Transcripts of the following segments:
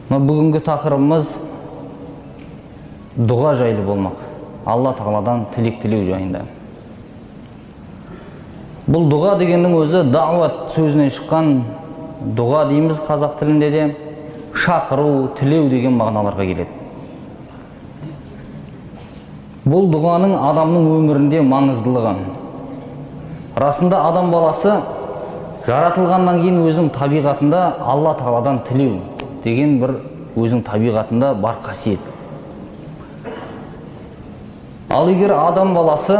Бүгінгі тақырыбымыз дұға жайлы болмақ. Алла тағаладан тілек тілеу жайында. Бұл дұға дегеннің өзі даъват сөзінен шыққан. Дұға дейміз қазақ тілінде де, шақыру, тілеу деген мағыналарға келеді. Бұл дұғаның адамның өмірінде маңыздылығы. Расында адам баласы жаратылғаннан кейін өзінің табиғатында Алла тағаладан тілеу деген бір өзінің табиғатында бар қасиет. Ал егер адам баласы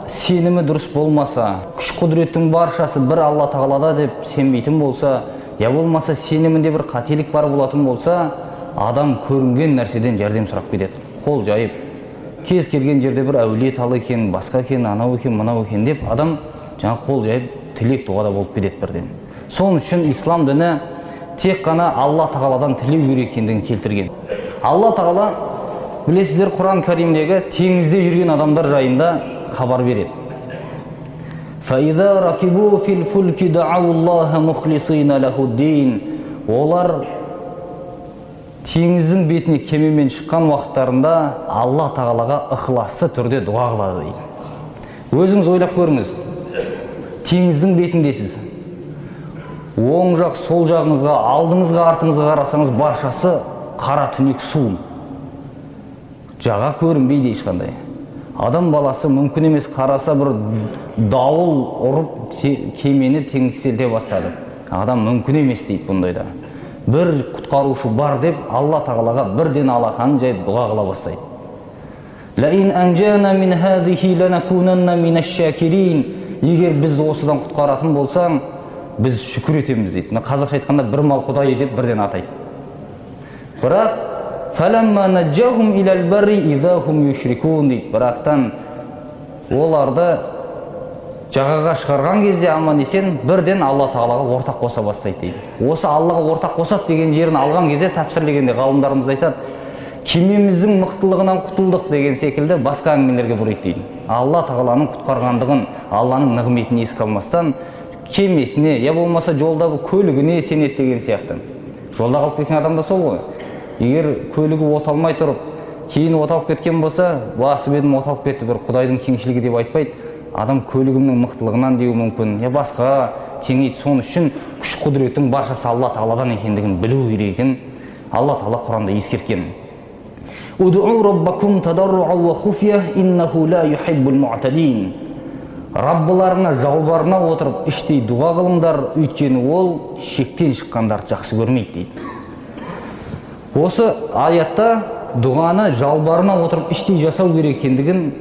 сенімі дұрыс болмаса, күш-құдіреттің баршасы бір Алла тағалада деп сенбейтін болса, я болмаса сенімінде бір қателік бар болатын болса, адам көрінген нәрседен жәрдем сұрап кетеді. Қол жайып, кез келген жерде бір әулие талы екен, басқа екен, анау екен, мынау екен деп адам жаңа қол жайып тілек дұғада болып кетеді бірден. Соның үшін ислам діні тек қана Алла тағаладан тілеу керек екендігін келтірген. Алла тағала, білесіздер, Құран Кәрімдегі теңізде жүрген адамдар жайында хабар береді. فَإِذَا رَكِبُوا فِي الْفُلْكِ دَعَوُا اللَّهَ مُخْلِصِينَ لَهُ الدِّينَ. Олар теңіздің бетіне кемемен шыққан уақыттарында Алла тағалаға ықыласты түрде дұға қылады дейді. Өзіңіз ойлап көріңіз, теңіздің бетіндесіз. Оң жақ, сол жағыңызға, алдыңызға, артыңызға қарасаңыз, баршасы қара түнек су. Жаға көрінбейді ешқандай. Адам баласы мүмкін емес, қараса бір дауыл ұрып кемені теңселте бастады. Адам мүмкін емес дейді бұндайда. Бір құтқарушы бар деп Алла тағалаға бірден алақанын жайып дұға қыла бастайды. «Ләин әнжана мин хазихи ланакунанна минаш шакирин». Егер біз осыдан құтқаратын болсаң, біз шүкір етеміз дейді. Қазақша айтқанда бір мал құдай етеді, бірден атайды. Бірақ «Фәләмма наджахум иләл барри иза хум юшрикун» дейді. Бірақтан оларды жағаға шығарған кезде аман есен бірден Алла тағалаға ортақ қоса бастайды дейді. Осы Аллаға ортақ қосады деген жерін алған кезде тәпсірлегенде ғалымдарымыз айтады, кемеміздің мықтылығынан құтылдық деген секілді басқа әңгімелерге бұрайды дейді. Алла тағаланың құтқарғандығын, Алланың нығметін еске алмастан кемесіне, я болмаса жолдағы көлігіне сенеді деген сияқты. Жолда қалып кеткен адам да сол ғой. Егер көлігі оталмай тұрып, кейін оталып кеткен болса, басып едім оталып кетті, бір Құдайдың кеңшілігі деп айтпайды. Адам көлігімнің мықтылығынан деуі мүмкін, я басқа теңейді. Соның үшін күш-құдіреттің баршасы Алла тағаладан екендігін білу керек екенін Алла тағала Құранда ескерткен. «Уд'у раббакум тадарруан ва хуфия иннаху ла юхиббул муътадин». Раббыларына жалбарына отырып іштей дұға қылыңдар, өйткені ол шектен шыққандарды жақсы көрмейді дейді. Осы аятта дұғаны жалбарына отырып іштей жасау керек екендігін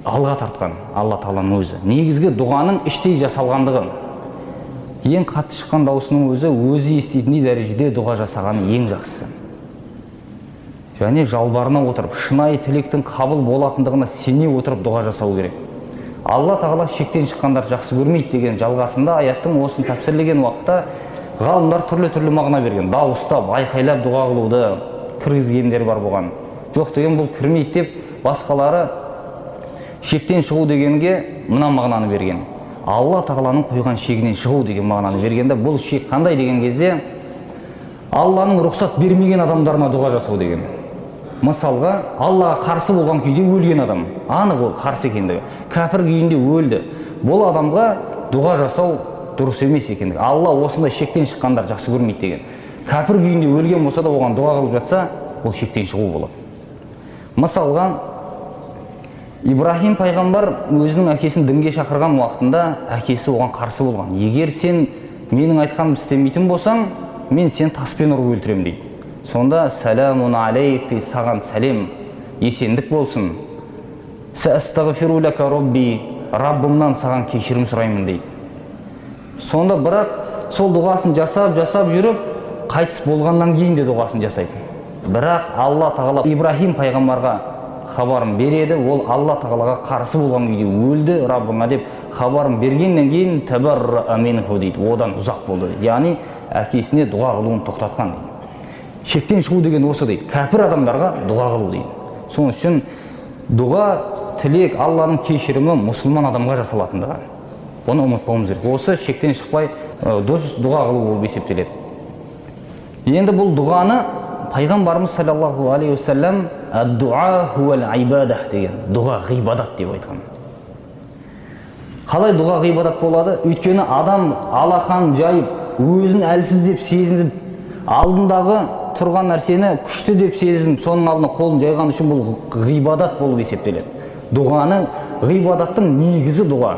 алға тартқан Алла тағаланың өзі. Негізгі дұғаның іштей жасалғандығын, ең қатты шыққан даусының өзі еститіндей дәрежеде дұға жасағаны ең жақсысы. Және жалбарына отырып, шынайы тілектің қабыл болатындығына сене отырып дұға жасау керек. Алла тағала шектен шыққандар жақсы көрмейді деген жалғасында аяттың осын тәпсірлеген уақытта ғалымдар түрлі мағына берген. Дауыстап, айқайлап дұға қылуды кіргізгендер бар болған. Жоқ деген бұл кірмейді деп, басқалары шектен шығу дегенге мына мағынаны берген. Алла тағаланың қойған шегінен шығу деген мағынаны бергенде, бұл шек қандай деген кезде Алланың рұқсат бермеген адамдарына дұға жасау деген. Мысалға, Аллаға қарсы болған күйде өлген адам, анық ол қарсы екендігі, кәпір күйінде өлді. Бұл адамға дұға жасау дұрыс емес екендігі. Алла осындай шектен шыққандар жақсы көрмейді деген. Кәпір күйінде өлген болса да оған дұға қылып жатса, ол шектен шығу болады. Мысалға, Ибрахим пайғамбар өзінің әкесін дінге шақырған уақытында әкесі оған қарсы болған. Егер сен менің айтқанымды істемейтін болсаң, мен сені таспен ұрып өлтіремін дейді. Сонда сәламун алейк дейді, саған сәлем, есендік болсын. Сәстағфиру ләка робби, Раббымнан саған кешірім сұраймын дейді. Сонда бірақ сол дұғасын жасап жүріп, қайтыс болғаннан кейін де дұғасын жасайды. Бірақ Алла тағала Ибрахим пайғамбарға хабарын береді, ол Алла тағалаға қарсы болған күйде өлді Раббыңа деп хабарын бергеннен кейін табарра минху дейді, одан ұзақ болды. Яғни әкесіне дұға қылуын тоқтатқан дейді. Шектен шығу деген осы дейді. Кәпір адамдарға дұға қылу дейді. Соның үшін дұға, тілек, Алланың кешірімі мұсылман адамға жасалатындығы. Оны ұмытпауымыз керек. Осы шектен шықпай дұрыс дұға қылу болып есептеледі. Енді бұл дұғаны пайғамбарымыз саллаллаху алейхи уассалам ад-дуа хуал ибада деген, дұға ғибадат деп айтқан. Қалай дұға ғибадат болады? Өйткені адам алақан жайып, өзін әлсіз деп сезініп, алдындағы тұрған нәрсені күшті деп сезініп, соның алдына қолын жайған үшін бұл ғибадат болып есептеледі. Дұғаның, ғибадаттың негізі дұға.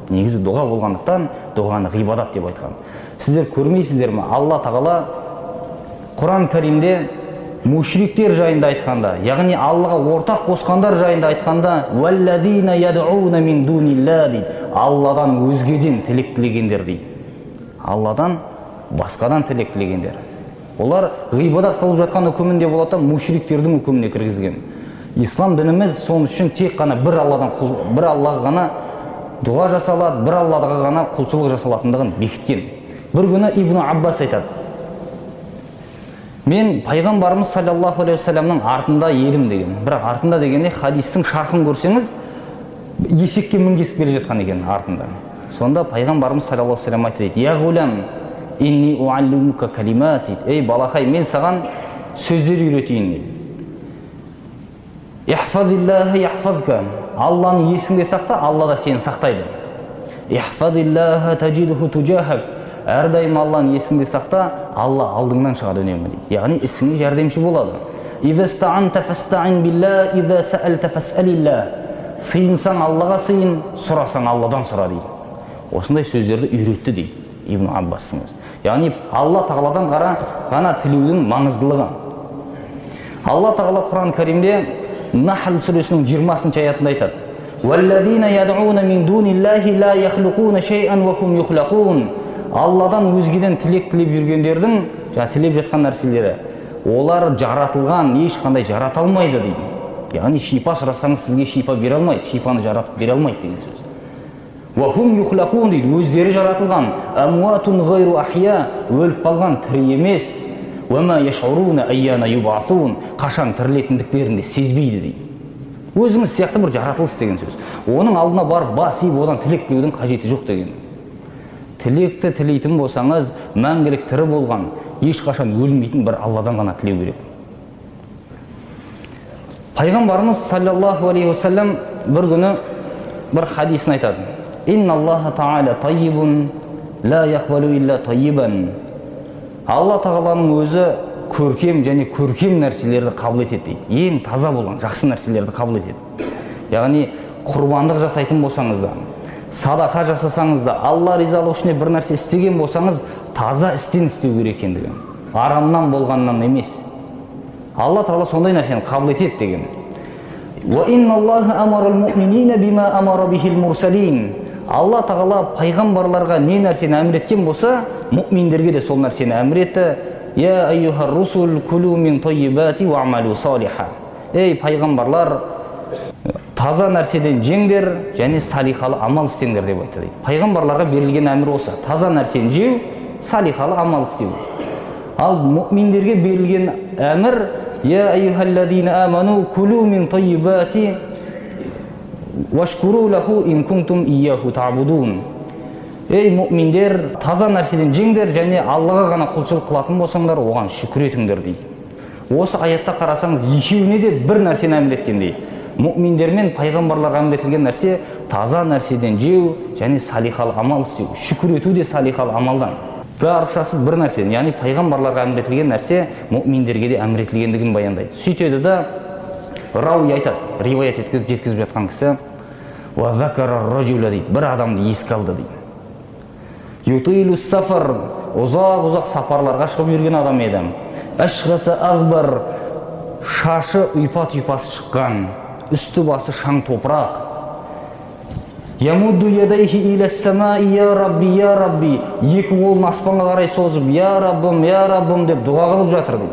Негізі дұға болғандықтан дұғаны ғибадат деп айтқан. Сіздер көрмейсіздер ме? Алла тағала Құран Кәримде мушриктер жайында айтқанда, яғни Аллаға ортақ қосқандар жайында айтқанда, «Валлазина яд'уна мин дунилла» дейді. Алладан өзгеден тілек тілегендер дейді. Алладан басқадан тілек тілегендер. Олар ғибадат қылып жатқан үкімінде болады, мушриктердің үкіміне кіргізген. Ислам дініміз соның үшін тек қана бір Аллаға ғана дұға жасалады, бір Аллаға ғана құлшылық жасалатындығын бекіткен. Bir күні Ибн Аббас айтады: мен пайғамбарымыз саллаллаху алейхи вассаламның артында едім деген. Бірақ артында дегенде хадистің шархын көрсеңіз, есекке мінгесіп келе жатқан екен артында. Сонда пайғамбарымыз саллаллаху алейхи вассалам айтады: я ғулам, инни уаллимука калимати. Ей балақай, мен саған сөздер үйретейін дейді. Ихфазиллаха яхфазка. Алланы есіңде сақта, Алла да сені сақтайды. Ихфазиллаха таджидуху туджахак. Әрдайым Алланы есіңде сақта, Алла алдыңнан шығады үнемі дейді. Яғни ісіңе жәрдемші болады. Иза стаанта фастаин билла, иза саалта фасалилла. Сыйынсаң Аллаға сыйын, сұрасаң Алладан сұра дейді. Осындай сөздерді үйретті дейді Ибн Аббастың өзі. Яғни Алла тағаладан ғана тілеудің маңыздылығы. Алла тағала Құран Кәримде Нахл сүресінің 20-шы аятында айтады: «Валлазина яд'уна мин дуниллахи ла яхлуқуна шай'ан ва хум юхлақун». Алладан өзгеден тілек тілеп жүргендердің, тілеп жатқан нәрселері, олар жаратылған, ешқандай жарата алмайды дейді. Яғни шипа сұрасаңыз сізге шипа бере алмайды, шипаны жаратып бере алмайды деген сөз. «Ва хум юхлақун» дейді, өздері жаратылған. «Амуатун ғайру ахия», өліп қалған, тірі емес. «Вама яшуруна айяна юбасун», қашан тірілетіндіктерін де сезбейді дейді. Өзіңіз сияқты бір жаратылыс деген сөз. Оның алдына барып бас иіп, одан тілек тілеудің қажеті жоқ деген. Тілекті тілейтін болсаңыз, мәңгілік тірі болған, ешқашан өлмейтін бір Алладан ғана тілеу керек. Пайғамбарымыз саллаллаху алейхи вассалам бір күні бір хадисін айтады: «Инна Аллаха та'аля тайибун, ла яқбалу илля тайибан». Алла тағаланың өзі көркем және көркем нәрселерді қабыл етеді дейді. Ең таза болған, жақсы нәрселерді қабыл етеді. Яғни құрбандық жасайтын болсаңыз да, садақа жасасаңыз да, Алла ризалығы үшін бір нәрсе істеген болсаңыз, таза істен істеу керек екендігі. Арамнан болғаннан емес. Алла тағала сондай нәрсені қабыл етеді деген. «Ва инна Аллаха амарал муъминина бима амара бихил мурсалин». Алла тағала пайғамбарларға не нәрсені әмір болса, мұъминдерге де сол нәрсені әмір етті. «Я айюхар русул кулу мин тойибати ва амалу салиха». Ей пайғамбарлар, таза нәрседен жеңдер және салихалы амал істеңдер деп айтты дейді. Пайғамбарларға берілген әмір осы: таза нәрсені жеу, салихалы амал істеу. Ал мұъминдерге берілген әмір: «Я айюхаллазина аману кулу мин тойибати вашкуру лаху ин кунтум ияху та'будун». Ей мұъминдер, таза нәрседен жеңдер және Аллаға ғана құлшылық қылатын болсаңдар, оған шүкір етіңдер дейді. Осы аятта қарасаңыз, екеуіне де бір нәрсені әмір еткендей. Мұъминдер мен пайғамбарларға әмір етілген нәрсе таза нәрседен жеу және салихалы амал істеу. Шүкір ету де салихалы амалдан. Баршасы бір нәрсе, яғни пайғамбарларға әмір етілген нәрсе мұъминдерге де әмір етілгендігін баяндайды. Сөйтеді да рауи айтады, риуаят еткізіп жеткізіп жатқан кісі: «Ва закара ражула» дейді, бір адамды еске алды дейді. «Ютилу сафар», ұзақ сапарларға шығып жүрген адам еді. «Ашғаса ағбар», шашы ұйпа-түйпасы шыққан, үсті басы шаң топырақ. «Ямудду ядайхи иля самаи, я рабби, я рабби», екі қолын аспанға қарай созып, «Я раббым» деп дұға қылып жатыр дейді.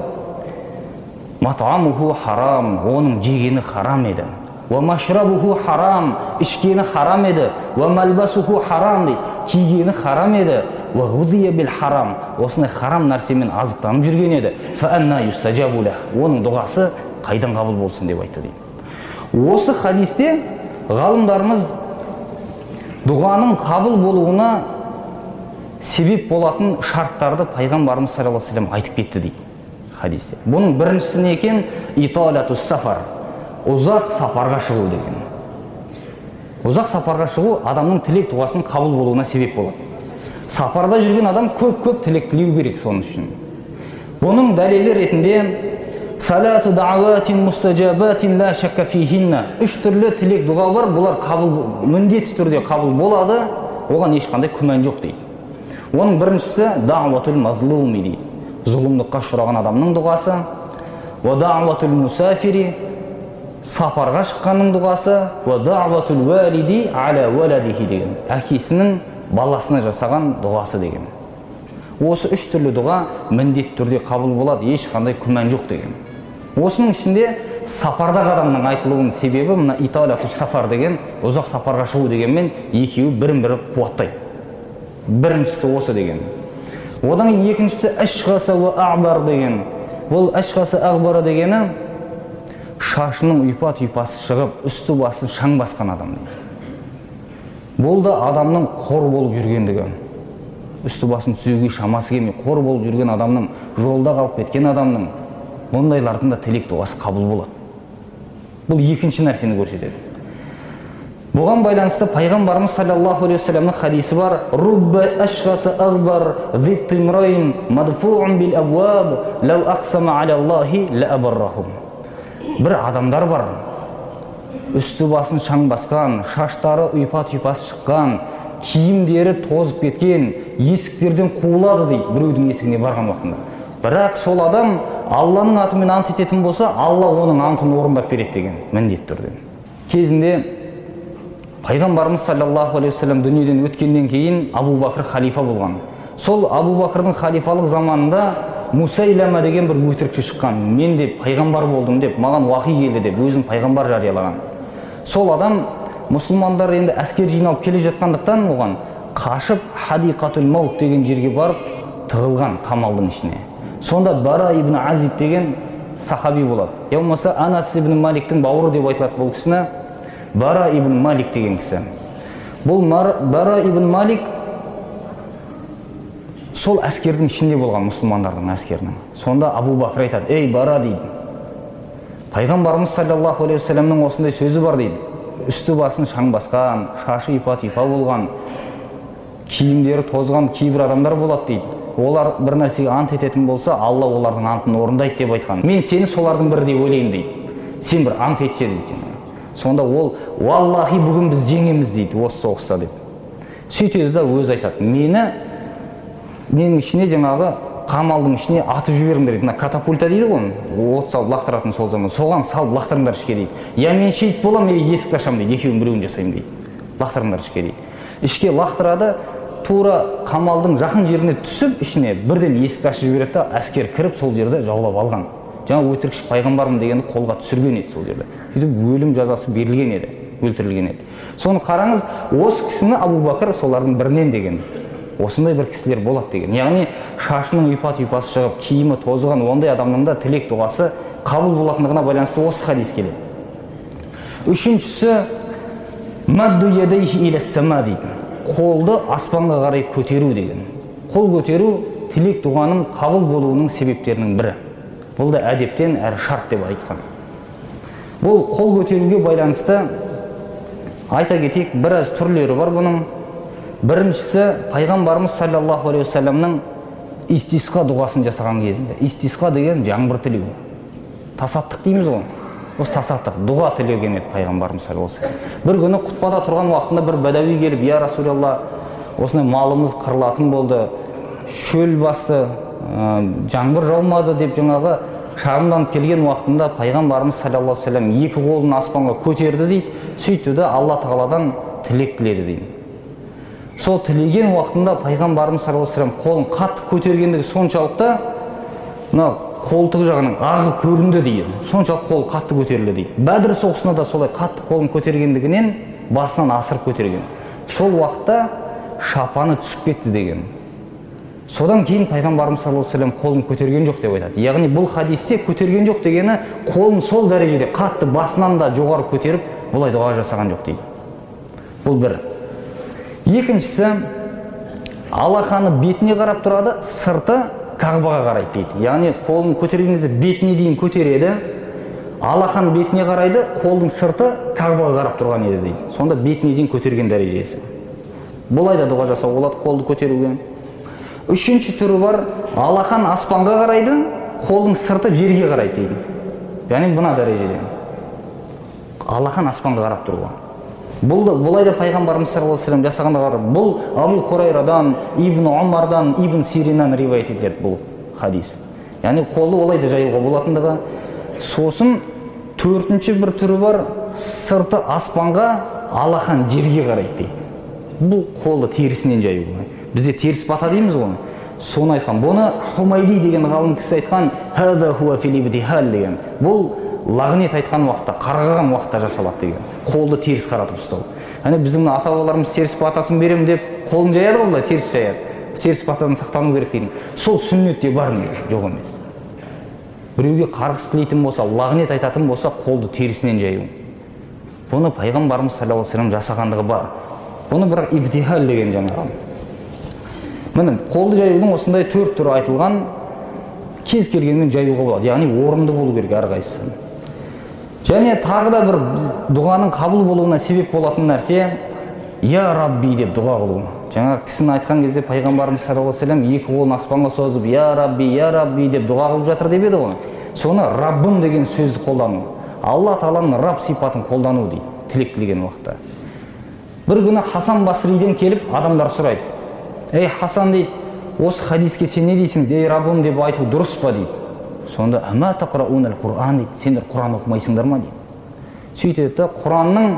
«Мат'амуху харам», оның жегені харам еді. «Ва машрабуху харам», ішкені харам еді. «Ва малбасуху харам», дейді, кигені харам еді. «Ва ғузия бил харам», осындай харам нәрсемен азықтанып жүрген еді. «Фа анна юстаджабу лах», оның дұғасы қайдан қабыл болсын деп айтты дейді. Осы хадисте ғалымдарымыз дұғаның қабыл болуына себеп болатын шарттарды пайғамбарымыз саллаллаху алейхи вассалам айтып кетті дейді хадисте. Бұның біріншісі не екен? Италатус сафар. Ұзақ сапарға шығу деген. Ұзақ сапарға шығу адамның тілек дұғасының қабыл болуына себеп болады. Сапарда жүрген адам көп тілек тілеу керек соның үшін. Бұның дәлелі ретінде салату дааватин мустажабатин ла шакка фихинна. Үш түрлі тілек дұға бар, бұлар міндетті түрде қабыл болады, оған ешқандай күмән жоқ дейді. Оның біріншісі дааватул мазлуми дейді. Зұлымдыққа ұшыраған адамның дұғасы. Ва дааватул мусафири, сапарға шыққанның дұғасы. Ва дааватул валиди аля валадихи деген. Әкесінің баласына жасаған дұғасы деген. Осы үш түрлі дұға міндетті түрде қабыл болады, ешқандай күмән жоқ деген. Осының ішінде сапардағы адамның айтылуының себебі мына италату сафар деген, ұзақ сапарға шығу дегенмен екеуі бірін-бірі қуаттайды. Біріншісі осы деген. Одан екіншісі ашғаса ва ағбар деген. Бұл ашғаса ағбара дегені шашының ұйпа-түйпасы шығып, үсті басын шаң басқан адам дейді. Бұл да адамның қор болып жүргендігі. Үсті басын түзеуге шамасы келмей, қор болып жүрген адамның, жолда қалып кеткен адамның, мұндайлардың да тілек дұғасы қабыл болады. Бұл екінші нәрсені көрсетеді. Бұған байланысты пайғамбарымыз саллаллаху алейхи вассаламның хадисі бар: рубба ашғаса ағбар зиттимрайн мадфуун бил абуаб лау ақсама аляллахи ла абаррахум. Бір адамдар бар, үсті басын шаң басқан, шаштары ұйпа-түйпасы шыққан, киімдері тозып кеткен, есіктерден қуылады дейді, біреудің есігіне барған уақытында. Бірақ сол адам Алланың атымен ант ететін болса, Алла оның антын орындап береді деген міндетті түрде. Кезінде пайғамбарымыз саллаллаху алейхи вассалам дүниеден өткеннен кейін Абу Бакр халифа болған. Сол Абу Бакрдың халифалық заманында Мусайлама деген бір өтірікші шыққан. Мен де пайғамбар болдым деп, маған уахи келді деп, өзін пайғамбар жариялаған. Сол адам мұсылмандар енді әскер жиналып келе жатқандықтан оған қашып Хадиқатул Маут деген жерге барып тығылған қамалдың ішіне. Сонда Бара ибн Азиб деген сахаби болады. Я болмаса Анас ибн Маликтің бауыры деп айтылады бұл кісіні. Бара ибн Малик деген кісі. Бұл Бара ибн Малик сол әскердің ішінде болған, мұсылмандардың әскерінің. Сонда Абу Бакр айтады: ей Бара дейді, пайғамбарымыз саллаллаху алейхи вассаламның осындай сөзі бар дейді. Үсті басын шаң басқан, шашы ипа-типа болған, киімдері тозған кейбір адамдар болады дейді. Олар бір нәрсеге ант ететін болса, Алла олардың антын орындайды деп айтқан. Мен сені солардың бірі деп ойлаймын дейді. Сен бір ант етші дейді. Сонда ол: уаллахи бүгін біз жеңеміз дейді осы соғыста деп. Сөйтеді да өзі айтады: менің ішіне жаңағы қамалдың ішіне атып жіберіңдер дейді. Катапульта дейді ғой, от салып лақтыратын сол zaman. Соған салып лақтырыңдар ішке дейді. Я мен шейіт боламын, я есікті ашамын дейді. Екеуін біреуін жасаймын дейді. Лақтырыңдар ішке дейді. Ішке лақтырады, тура қамалдың жақын жеріне түсіп, ішіне бірден есікті ашып жібереді да, әскер кіріп сол жерді жаулап алған. Жаңа өтірікші пайғамбармын дегенді қолға түсірген еді сол жерде. Сөйтіп өлім жазасы берілген еді, өлтірілген еді. Соны қараңыз, осы кісіні Абу Бакр солардың бірінен деген. Осындай бір кісілер болады деген. Яғни шашының ұйпа-түйпасы шығып, киімі тозған ондай адамның да тілек дұғасы қабыл болатындығына байланысты осы хадис келеді. Үшіншісі мадду ядайхи иля сама дейді. Қолды аспанға қарай көтеру деген. Қол көтеру тілек дұғаның қабыл болуының себептерінің бірі. Бұл да әдептен әрі шарт деп айтқан. Бұл қол көтеруге байланысты айта кетейік, біраз түрлері бар бұның. Біріншісі пайғамбарымыз саллаллаху алейхи вассаламның истисқа дұғасын жасаған кезінде. Истисқа деген жаңбыр тілеу. Тасаттық дейміз ғой. Осы тасаттық дұға тілеген еді пайғамбарымыз саллаллаху алейхи вассалам. Бір күні құтпада тұрған уақытында бір бәдәуи келіп: я Расулалла, осындай малымыз қырылатын болды, шөл басты, жаңбыр жаумады деп жаңағы шағымданып келген уақытында пайғамбарымыз саллаллаху алейхи вассалам екі қолын аспанға көтерді дейді. Сөйтті де Алла тағаладан тілек тіледі дейді. Сол тілеген уақытында пайғамбарымыз саллаллаху алейхи вассалам қолын қатты көтергендігі соншалықты мына қолтығы жағының ағы көрінді дейді. Соншалық қол қатты көтерілді дейді. Бәдір соғысында да солай қатты қолын көтергендігінен басынан асырып көтерген. Сол уақытта шапаны түсіп кетті деген. Содан кейін пайғамбарымыз саллаллаху алейхи вассалам қолын көтерген жоқ деп айтады. Яғни бұл хадисте көтерген жоқ дегені қолын сол дәрежеде қатты басынан да жоғары көтеріп бұлай дұға жасаған жоқ дейді. Бұл бір. Екіншісі, алақаны бетіне қарап тұрады, сырты Кағбаға қарайды дейді. Яғни қолын көтерген кезде бетіне дейін көтереді, алақан бетіне қарайды, қолдың сырты Кағбаға қарап тұрған еді дейді. Сонда бетіне дейін көтерген дәрежесі. Бұлай да дұға жасауға болады қолды көтеруге. Үшінші түрі бар, алақан аспанға қарайды, қолдың сырты жерге қарайды дейді. Яғни мына дәрежеден. Алақан аспанға қарап тұруға. Бұлай да пайғамбарымыз саллаллаху алейхи вассалам жасағанда бар. Бұл Абу Хурайрадан, Ибн Омардан, Ибн Сириннан риваят етіледі бұл хадис. Яғни қолды олай да жаюға болатындығы. Сосын төртінші бір түрі бар, сырты аспанға, алақан жерге қарайды дейді. Бұл қолды терісінен жаюға. Бізде теріс бата дейміз ғой. Соны айтқан. Бұны Хумайди деген ғалым кісі айтқан, «Хаза хуа фил ибтихал» деген. Бұл лағнет айтқан уақытта, қарғаған уақытта жасалады деген. Қолды теріс қаратып ұстау. Яғни біздің ата-бабаларымыз теріс батасын берем деп қолын жаяды ғой, теріс жаяды. Теріс батадан сақтану керек деген. Сол сүннетте бар негізі, жоқ емес. Біреуге қарғыс тілейтін болса, лағнет айтатын болса, қолды терісінен жаю. Бұны пайғамбарымыз саллаллаху алейхи вассалам жасағандығы бар. Бұны бірақ ибтихал деген жаңағы. Міне, қолды жаюдың осындай төрт түрі айтылған, кез келгенмен жаюға болады. Яғни орынды болу керек әрқайсысы. Және тағы да бір дұғаның қабыл болуына себеп болатын нәрсе, «Я Рабби» деп дұға қылу. Жаңа кісіні айтқан кезде пайғамбарымыз саллаллаху алейхи вассалам екі қолын аспанға созып, «Я Рабби» деп дұға қылып жатыр деп еді ғой. Соны Раббым деген сөзді қолдану. Алла Тағаланың Рабб сипатын қолдану дейді, тілек тілеген уақытта. Бір күні Хасан Басриден келіп адамдар сұрайды. «Ей Хасан» дейді, «осы хадиске сен не дейсің? Ей Раббым деп айту дұрыс па?» дейді. Сонда «Ама тақрауна ал-Құран» дейді, «Сендер Құран оқымайсыңдар ма?» дейді. Сөйтеді де Құранның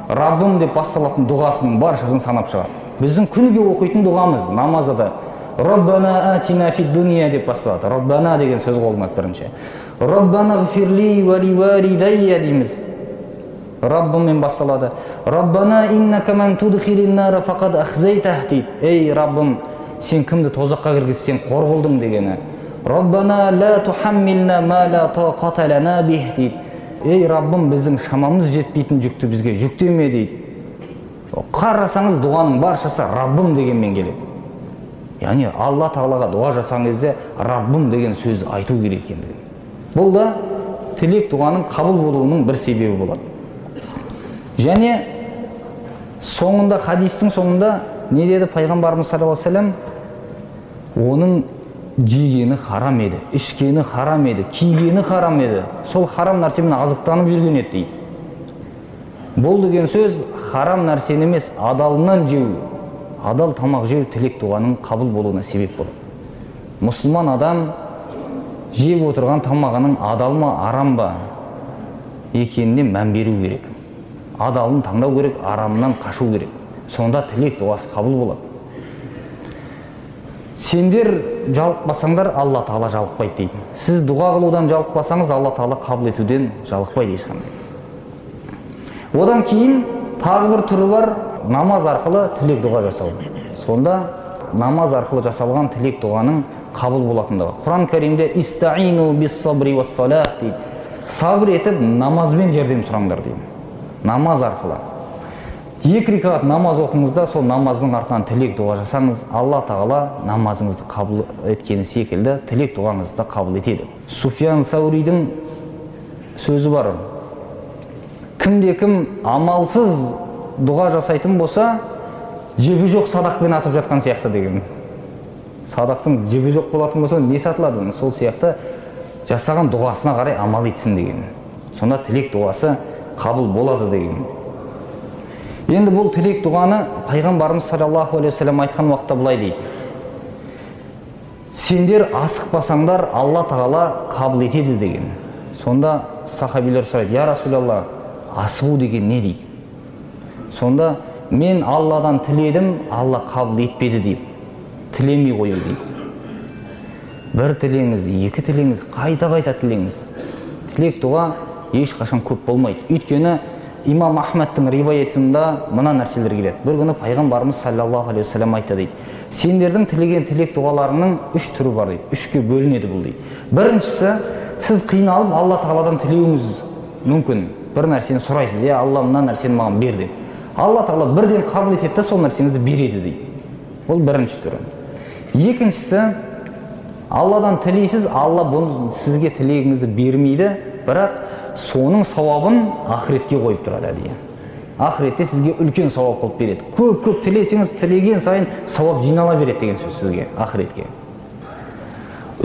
Раббым деп басталатын дұғасының баршасын санап шығады. Біздің күніге оқитын дұғамыз намазда да «Раббана атина фид дуния» деп басталады. «Раббана» деген сөз қолданады бірінші. «Раббана гфирли ва ли валидайя» дейміз. Раббыммен басталады. «Раббана иннака ман tudkhilin nar faqad akhzaytah» дейді. «Ей Раббым, сен кімді тозаққа кіргізсең қор қылдың» дегені. «Раббана ла тухаммилна ма ла тaqata lana bih» дейді. «Ей Раббым, біздің шамамыз жетпейтін жүкті бізге жүктеме» дейді. Қарасаңыз дұғаның баршасы Раббым дегенмен келеді. Яғни Алла Тағалаға дұға жасаған кезде Раббым деген сөз айту керек екендігі. Бұл да тілек дұғаның қабыл болуының бір себебі болады. Және соңында, хадистің соңында не деді пайғамбарымыз саллаллаху алейхи вассалам? Оның жегені харам еді, ішкені харам еді, кигені харам еді. Сол харам нәрсемен азықтанып жүрген еді дейді. Бұл деген сөз харам нәрсені емес, адалынан жеу, адал тамақ жеу тілек дұғаның қабыл болуына себеп болады. Мұсылман адам жеп отырған тамағының адал ма, арам ба екеніне мән беру керек. Адалын таңдау керек, арамынан қашу керек. Сонда тілек дұғасы қабыл болады. Сендер жалықпасаңдар, Алла Тағала жалықпайды дейді. Сіз дұға қылудан жалықпасаңыз, Алла Тағала қабыл етуден жалықпайды ешқандай. Одан кейін тағы бір түрі бар, намаз арқылы тілек дұға жасау. Сонда намаз арқылы жасалған тілек дұғаның қабыл болатындығы. Құран Кәримде «Истаину бис-сабри вас-салат» дейді. Сабыр етіп намазбен жәрдем сұраңдар дейді. Намаз арқылы. 2 рекат намаз оқыңызда, сол намаздың артынан тілек дұға жасаңыз, Алла Тағала намазыңызды қабыл еткені секілді тілек дұғаңызды да қабыл етеді. Суфиян Сауридің сөзі бар. Кімде-кім амалсыз дұға жасайтын болса, жебі жоқ садақпен атып жатқан сияқты деген. Садақтың жебі жоқ болатын болса, не сатылады? Сол сияқты жасаған дұғасына қарай амал етсін деген. Сонда тілек дұғасы қабыл болады деген. Енді бұл тілек дұғаны пайғамбарымыз саллаллаху алейхи вассалам айтқан уақытта былай дейді. Сендер асықпасаңдар, Алла Тағала қабыл етеді деген. Сонда сахабилер сұрайды: «Я Расулалла, асығу деген не?» дейді. Сонда мен Алладан тіледім, Алла қабыл етпеді дейді. Тілемей қою дейді. Бір тілеңіз, екі тілеңіз, қайта-қайта тілеңіз. Тілек дұға ешқашан көп болмайды. Өйткені Имам Ахмадтың риваятында мына нәрселер келеді. Бір күні пайғамбарымыз саллаллаху алейхи вассалам айтты дейді. Сендердің тілеген тілек дұғаларының 3 түрі бар дейді. 3-ке бөлінеді бұл дейді. Біріншісі, сіз қиналып Алла Тағаладан тілеуіңіз мүмкін. Бір нәрсені сұрайсыз: «Я Алла, мына нәрсені маған бер» деп. Алла Тағала бірден қабыл етеді, сол нәрсеңізді береді дейді. Бұл бірінші түрі. Екіншісі, Алладан тілейсіз, Алла бұны сізге тілегіңізді бермейді, бірақ соның сауабын ақыретке қойып тұрады деген. Ақыретте сізге үлкен сауап қылып береді. Көп тілесеңіз, тілеген сайын сауап жинала береді деген сөз сізге ақыретке.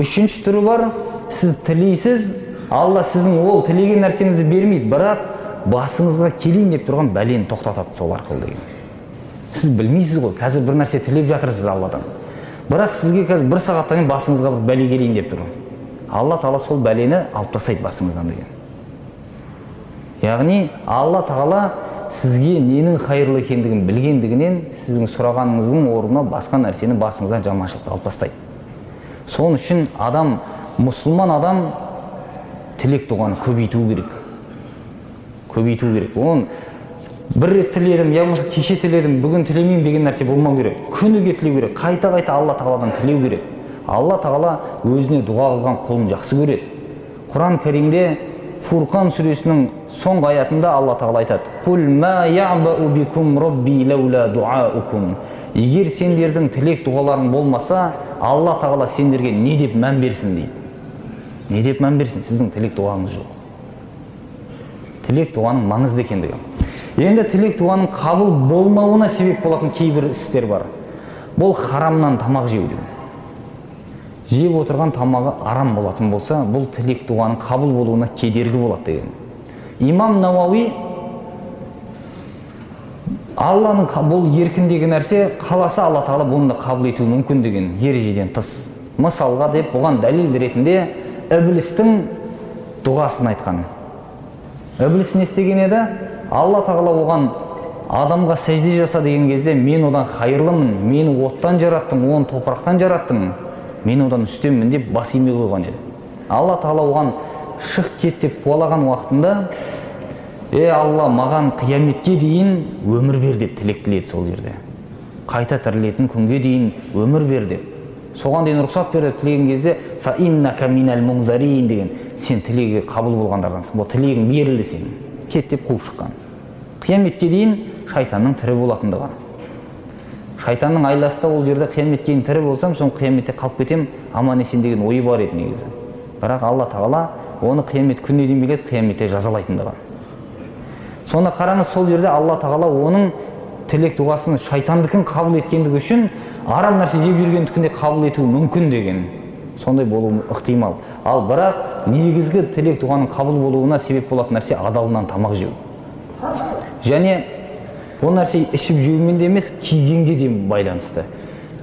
Үшінші түрі бар, сіз тілейсіз, Алла сіздің ол тілеген нәрсеңізді бермейді, бірақ басыңызға келейін деп тұрған бәлені тоқтатады сол арқылы деген. Сіз білмейсіз ғой, қазір бір нәрсе тілеп жатырсыз Алладан. Бірақ сізге қазір бір сағаттан кейін басыңызға бір бәле келейін деп тұр. Алла Тағала сол бәлені алып тастайды басыңыздан деген. Яғни Алла Тағала сізге ненің хайырлы екендігін білгендігінен сіздің сұрағаныңыздың орнына басқа нәрсені басыңыздан жаманшылықты алып тастайды. Соның үшін адам, мұсылман адам тілек дұғаны көбейту керек. Көбейту керек. Оның бір рет тіледім, я болмаса кеше тіледім, бүгін тілемеймін деген нәрсе болмау керек. Күніге тілеу керек. Қайта-қайта Алла Тағаладан тілеу керек. Алла Тағала өзіне дұға қылған құлын жақсы көреді. Құран Кәрімде Фурқан сүресінің соңғы аятында Алла Тағала айтады: "Қул ма яъбау бикум робби лаула дуаукум." Егер сендердің тілек дұғаларың болмаса, Алла Тағала сендерге не деп мән берсін дейді. Не деп мән берсін, сіздің тілек дұғаңыз жоқ. Тілек дұғаның маңызды екендігі. Енді тілек дұғаның қабыл болмауына себеп болатын кейбір істер бар. Бұл харамнан тамақ жеу деген. Жеп отырған тамағы арам болатын болса, бұл тілек дұғаның қабыл болуына кедергі болады деген. Имам Науауи Алланың бұл еркіндегі нәрсе, қаласа Алла Тағала бұны да қабыл етуі мүмкін деген ережеден тыс. Мысалға деп бұған дәлел ретінде Іблістің дұғасын айтқан. Ібліс не істеген еді? Алла Тағала оған адамға сәжде жаса деген кезде, мен одан хайырлымын, мені оттан жараттың, оны топырақтан жараттың, мен одан үстеммін деп бас имей қойған еді. Алла Тағала оған шық кет деп қуалаған уақытында, Алла, маған қияметке дейін өмір бер деп тілек тіледі сол жерде. Қайта тірілетін күнге дейін өмір бер деп. Соған дейін рұқсат берді тілеген кезде, фа иннака минал мунзарин деген, сен тілегі қабыл болғандардансың, бұл тілегің берілді сен. Кет деп қуып шыққан. Қияметке дейін шайтанның тірі болатындығы. Шайтанның айласы ол жерде қияметке дейін тірі болсам, соң қияметте қалып кетем, аман есен деген ойы бар еді негізі. Бірақ Алла Тағала оны қиямет күніне дейін біледі, қияметте жазалайтындығы. Сонда қараңыз, сол жерде Алла Тағала оның тілек дұғасын шайтандықын қабыл еткендігі үшін арам нәрсе жеп жүргендікінде қабыл етуі мүмкін деген. Сондай болуы ықтимал. Ал бірақ негізгі тілек дұғаның қабыл болуына себеп болатын нәрсе адалынан тамақ жеу. Және бұл нәрсе ішіп жеумен де емес, кигенге де байланысты.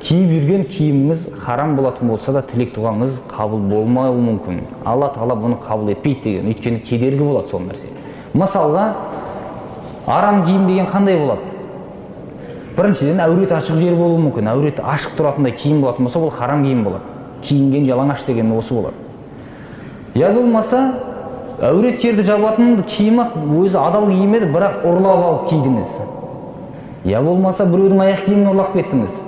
Киіп жүрген киіміңіз харам болатын болса да тілек дұғаңыз қабыл болмауы мүмкін. Алла Тағала бұны қабыл етпейді деген. Өйткені кедергі болады сол нәрсе. Мысалға, арам киім деген қандай болады? Біріншіден әурет ашық жер болуы мүмкін. Әурет ашық тұратындай киім болатын болса, бұл харам киім болады. Киінген жалаңаш деген осы болады. Я болмаса, әурет жерді жабатын киімі өзі адал киім еді, бірақ ұрлап алып кидіңіз. Я болмаса, біреудің аяқ киімін ұрлап кеттіңіз.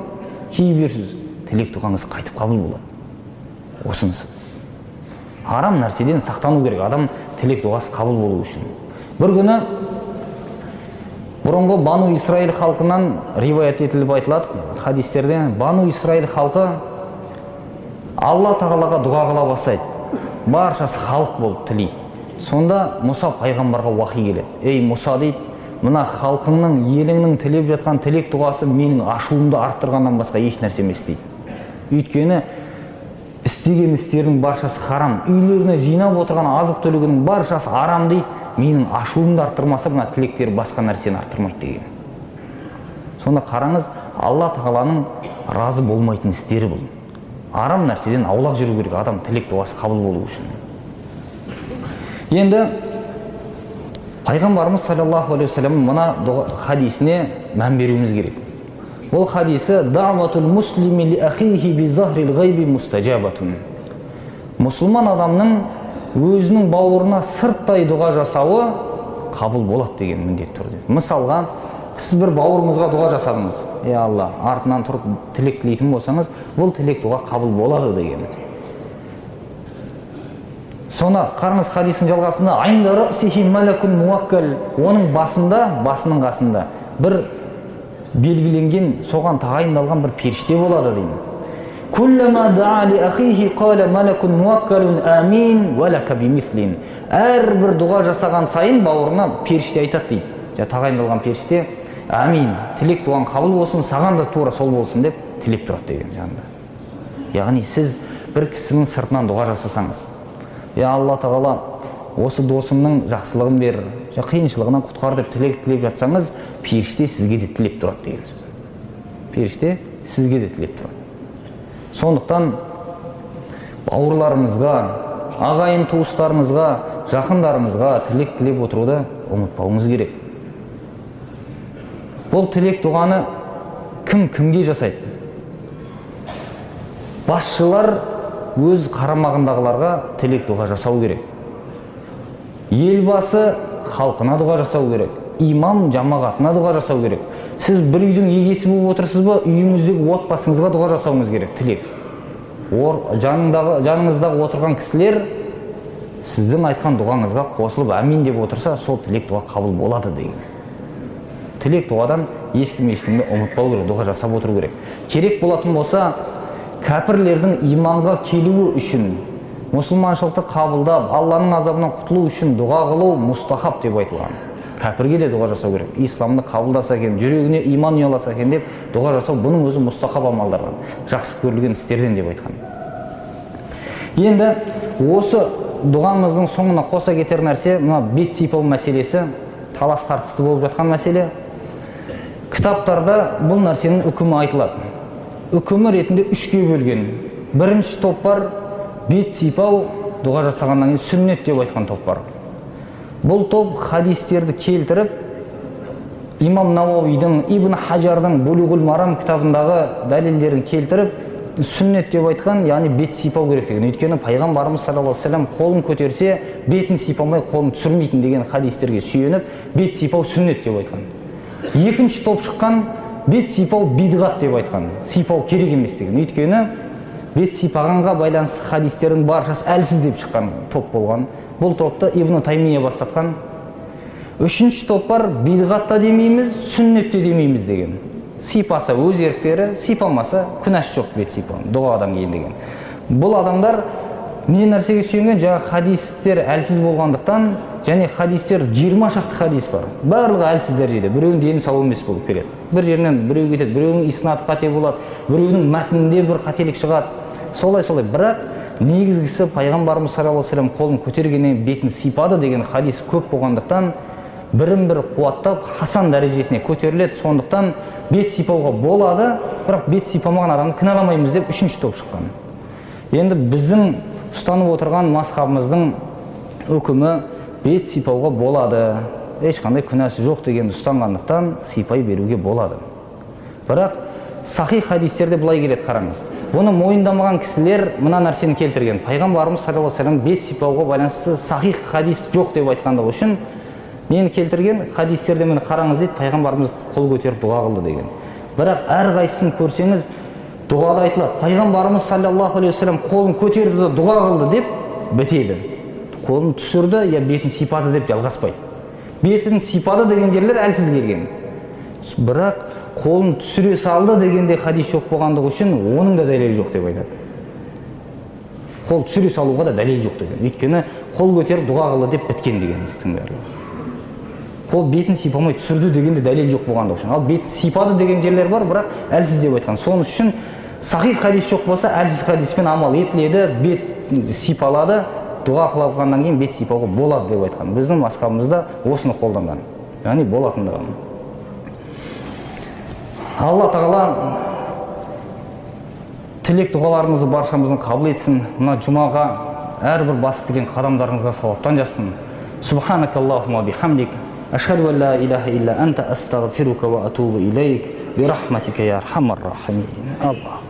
Киіп жүрсіз, тілек дұғаңыз қайтып қабыл болады. Осынысы. Харам нәрседен сақтану керек, адам тілек дұғасы қабыл болу үшін. Бір күні бұрынғы Бану Исраил халқынан риваят етіліп айтылады хадистерде. Бану Исраил халқы Алла Тағалаға дұға қыла бастайды. Баршасы халық болып тілейді. Сонда Мұса пайғамбарға уахи келеді. Ей Мұса дейді, мына халқыңның, еліңнің тілеп жатқан тілек дұғасы менің ашуымды арттырғаннан басқа еш нәрсе емес дейді. Өйткені істеген істердің баршасы харам, үйлеріне жинап отырған азық түлігінің баршасы арам дейді. Менің ашуымды арттырмаса, мына тілектер басқа нәрсені арттырмайды деген. Сонда қараңыз, Алла Тағаланың разы болмайтын істері бұл. Арам нәрседен аулақ жүру керек, адам тілек дұғасы қабыл болу үшін. Енді пайғамбарымыз саллаллаху алейхи вассалам мына хадисіне мән беруіміз керек. Бұл хадисі даъватул муслими ли ахихи би захрил гайби мустажабатун. Мұсылман адамның өзінің бауырына сырттай дұға жасауы қабыл болады деген міндет тұр. Мысалға, сіз бір бауырыңызға дұға жасадыңыз. Алла, артынан тұрып тілек тілейтін болсаңыз, бұл тілек дұға қабыл болады деген. Соны қарыңыз хадистің жалғасында, айнда расихи малакун муаккал, оның басының қасында бір белгіленген, соған тағайындалған бір періште болады деймін. Kullama da'a li akhihi qala malakun muwakkalun amin wa laka bimислин. Әрбір дұға жасаған сайын бауырына періште айтады дейді. Тағайындалған періште амин, тілек дұғаң қабыл болсын, саған да тура сол болсын деп тілеп тұрады деген жанында. Яғни сіз бір кісінің сыртынан дұға жасасаңыз, Алла тағала осы досымның жақсылығын бер, қиыншылығынан құтқар деп тілеп жатсаңыз, періште сізге де тілеп тұрады деген сөз. Періште сізге де тілеп тұрады. Сондықтан бауырларыңызға, ағайын туыстарыңызға, жақындарыңызға тілек тілеп отыруды ұмытпауыңыз керек. Бұл тілек дұғаны кім кімге жасайды? Басшылар өз қарамағындағыларға тілек дұға жасау керек. Елбасы халқына дұға жасау керек. Имам жамағатына дұға жасау керек. Сіз бір үйдің егесі болып отырсыз ба, үйіңіздегі отбасыңызға дұға жасауыңыз керек, тілек. Жаныңыздағы отырған кісілер сіздің айтқан дұғаңызға қосылып амин деп отырса, сол тілек дұға қабыл болады деген. Тілек дұғадан ешкімді ұмытпау керек, дұға жасап отыру керек. Керек болатын болса, кәпірлердің иманға келуі үшін, мұсылманшылықты қабылдап, Алланың азабынан құтылу үшін дұға қылу мұстахаб деп айтылған. Кәпірге де дұға жасау керек. Исламды қабылдаса екен, жүрегіне иман ұяласа екен деп дұға жасау, бұның өзі мұстахаб амалдардан, жақсы көрілген істерден деп айтқан. Енді осы дұғамыздың соңына қоса кетер нәрсе, мына бет сипау мәселесі, талас тартысты болып жатқан мәселе. Кітаптарда бұл нәрсенің үкімі айтылады. Үкімі ретінде үшке бөлген. Бірінші топ бар, бет сипау дұға жасағаннан кейін сүннет деп айтқан топ бар. Бұл топ хадистерді келтіріп, имам Науауидің, Ибн Хаджардың Булуғул Марам кітабындағы дәлелдерін келтіріп, сүннет деп айтқан, яғни бет сипау керек деген. Өйткені пайғамбарымыз саллаллаху алейхи ва саллям қолын көтерсе, бетін сипамай қолын түсірмейтін деген хадистерге сүйеніп, бет сипау сүннет деп айтқан. Екінші топ шыққан, бет сипау бидғат деп айтқан, сипау керек емес деген. Өйткені бет сипағанға байланысты хадистердің баршасы әлсіз деп шыққан топ болған. Бұл топты Ибн Таймия бастатқан. Үшінші топ бар, бидғатта демейміз, сүннетте демейміз деген. Сипаса өз еріктері, сипамаса күнәш жоқ бет сипау, дұғадан кейін деген. Бұл адамдар не нәрсеге сүйенген? Жаңа хадистер әлсіз болғандықтан, және хадистер 20 шақты хадис бар. Барлығы әлсіз дәрежеде. Біреуінің дені сау емес болып келеді. Бір жерінен біреу кетеді, біреуінің иснаты қате болады, біреуінің мәтінінде бір қателік шығады. Солай. Бірақ негізгісі пайғамбарымыз саллаллаху алейхи ва саллям қолын көтергеннен бетін сипады деген хадис көп болғандықтан, бірін-бір қуаттап хасан дәрежесіне көтеріледі. Сондықтан бет сипауға болады, бірақ бет сипамаған адамды кінәламаймыз деп үшінші топ шыққан. Енді біздің ұстанып отырған мазхабымыздың үкімі бет сипауға болады, ешқандай күнәсі жоқ деген ұстанғандықтан сипай беруге болады. Бірақ сахих хадистерде былай келеді, қараңыз. Бұны мойындамаған кісілер мына нәрсені келтірген. Пайғамбарымыз саллаллаху алейхи ва саллям бет сипауға байланысты сахих хадис жоқ деп айтқандығы үшін нені келтірген? Хадистерде мені қараңыз дейді, пайғамбарымыз қол көтеріп дұға қылды деген. Бірақ әрқайсысын көрсеңіз, дұғада айтылады, пайғамбарымыз саллаллаху алейхи ва саллям қолын көтерді де дұға қылды деп бітеді. Қолын түсірді, я бетін сипады деп жалғаспайды. Бетін сипады деген жерлер әлсіз келген. Бірақ қолын түсіре салды дегенде хадис жоқ болғандығы үшін оның да дәлелі жоқ деп айтады. Қол түсіре салуға да дәлел жоқ деген. Өйткені қол көтеріп дұға қылды деп біткен деген істің барлығы. Қол бетін сипамай түсірді дегенде дәлел жоқ болғандығы үшін. Ал бетін сипады деген жерлер бар, бірақ әлсіз деп айтқан. Соның үшін сахих хадис жоқ болса, әлсіз хадиспен амал етіледі, бет сипалады, дұға қылғаннан кейін бет сипауға болады деп айтқан. Біздің мазхабымызда осыны қолданған. Яғни болатындығын. Алла тағала тілек дұғаларымызды баршамыздың қабыл етсін. Мына жұмаға әрбір басып келген қадамдарыңызға сауаптан жазсын. Субханакаллахумма бихамдик, ашхаду ан ла илаха илля анта астағфирука ва атубу илейк, бирахматика я архамар рахимин. Аллах.